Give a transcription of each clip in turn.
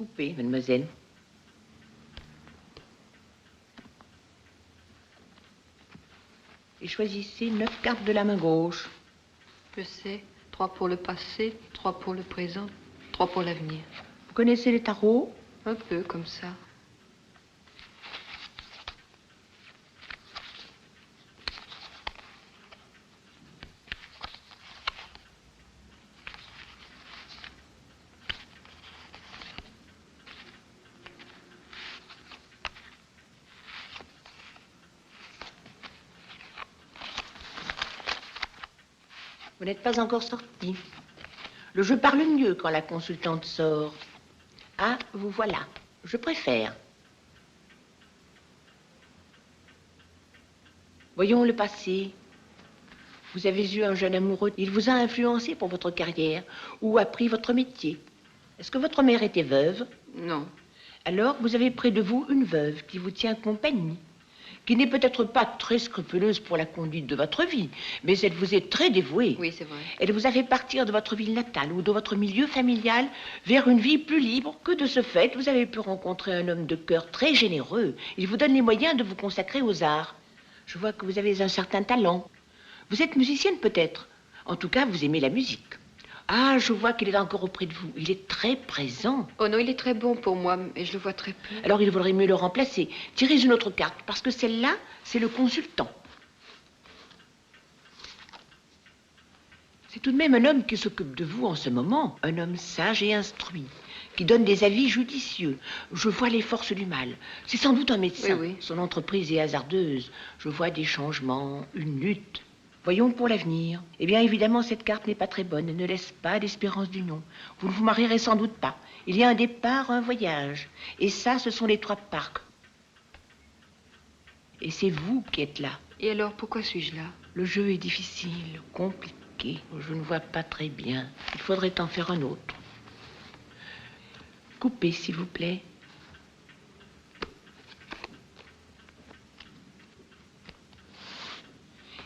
Coupez, mademoiselle. Et choisissez 9 cartes de la main gauche. Je sais. 3 pour le passé, 3 pour le présent, 3 pour l'avenir. Vous connaissez les tarots? Un peu comme ça. Vous n'êtes pas encore sorti. Le jeu parle mieux quand la consultante sort. Ah, vous voilà. Je préfère. Voyons le passé. Vous avez eu un jeune amoureux. Il vous a influencé pour votre carrière ou appris votre métier. Est-ce que votre mère était veuve? Non. Alors, vous avez près de vous une veuve qui vous tient compagnie, qui n'est peut-être pas très scrupuleuse pour la conduite de votre vie, mais elle vous est très dévouée. Oui, c'est vrai. Elle vous a fait partir de votre ville natale ou de votre milieu familial vers une vie plus libre que de ce fait, vous avez pu rencontrer un homme de cœur très généreux. Il vous donne les moyens de vous consacrer aux arts. Je vois que vous avez un certain talent. Vous êtes musicienne peut-être. En tout cas, vous aimez la musique. Ah, je vois qu'il est encore auprès de vous. Il est très présent. Oh non, il est très bon pour moi, et je le vois très peu. Alors, il vaudrait mieux le remplacer. Tirez une autre carte, parce que celle-là, c'est le consultant. C'est tout de même un homme qui s'occupe de vous en ce moment. Un homme sage et instruit, qui donne des avis judicieux. Je vois les forces du mal. C'est sans doute un médecin. Oui, oui. Son entreprise est hasardeuse. Je vois des changements, une lutte. Voyons pour l'avenir. Eh bien, évidemment, cette carte n'est pas très bonne. Elle ne laisse pas d'espérance d'union. Vous ne vous marierez sans doute pas. Il y a un départ, un voyage. Et ça, ce sont les 3 parcs. Et c'est vous qui êtes là. Et alors, pourquoi suis-je là? Le jeu est difficile, compliqué. Je ne vois pas très bien. Il faudrait en faire un autre. Coupez, s'il vous plaît.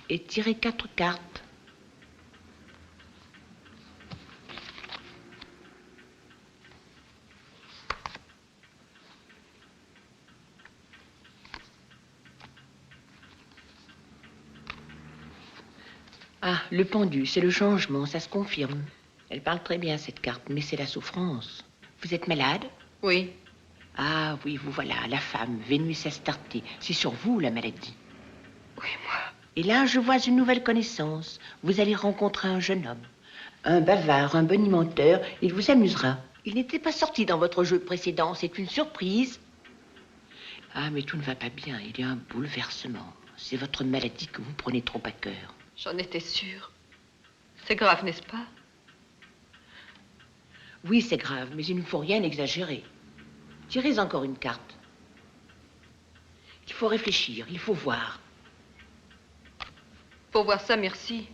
Et tirez 4 cartes. Ah, le pendu, c'est le changement, ça se confirme. Elle parle très bien, cette carte, mais c'est la souffrance. Vous êtes malade? Oui. Ah oui, vous voilà, la femme, Vénus Astarté. C'est sur vous, la maladie. Oui, moi. Et là, je vois une nouvelle connaissance. Vous allez rencontrer un jeune homme. Un bavard, un bonimenteur. Il vous amusera. Il n'était pas sorti dans votre jeu précédent. C'est une surprise. Ah, mais tout ne va pas bien. Il y a un bouleversement. C'est votre maladie que vous prenez trop à cœur. J'en étais sûre. C'est grave, n'est-ce pas? Oui, c'est grave, mais il ne faut rien exagérer. Tirez encore une carte. Il faut réfléchir, il faut voir. Pour voir ça, merci.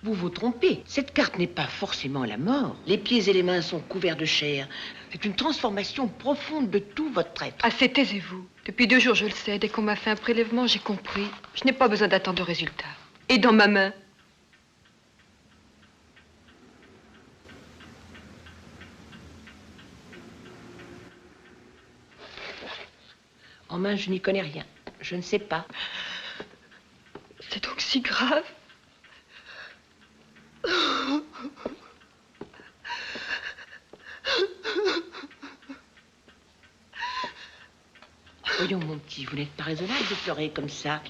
Vous vous trompez. Cette carte n'est pas forcément la mort. Les pieds et les mains sont couverts de chair. C'est une transformation profonde de tout votre être. Assez, taisez-vous. Depuis 2 jours, je le sais. Dès qu'on m'a fait un prélèvement, j'ai compris. Je n'ai pas besoin d'attendre de résultat. Et dans ma main. En main, je n'y connais rien. Je ne sais pas. C'est donc si grave? Voyons, mon petit, vous n'êtes pas raisonnable de pleurer comme ça.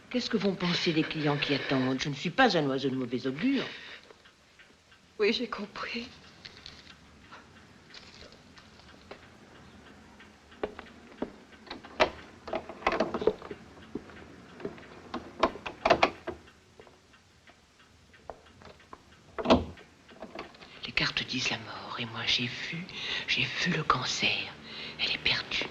Qu'est-ce que vont penser les clients qui attendent? Je ne suis pas un oiseau de mauvais augure. Oui, j'ai compris. Les cartes disent la mort, et moi j'ai vu le cancer. Elle est perdue.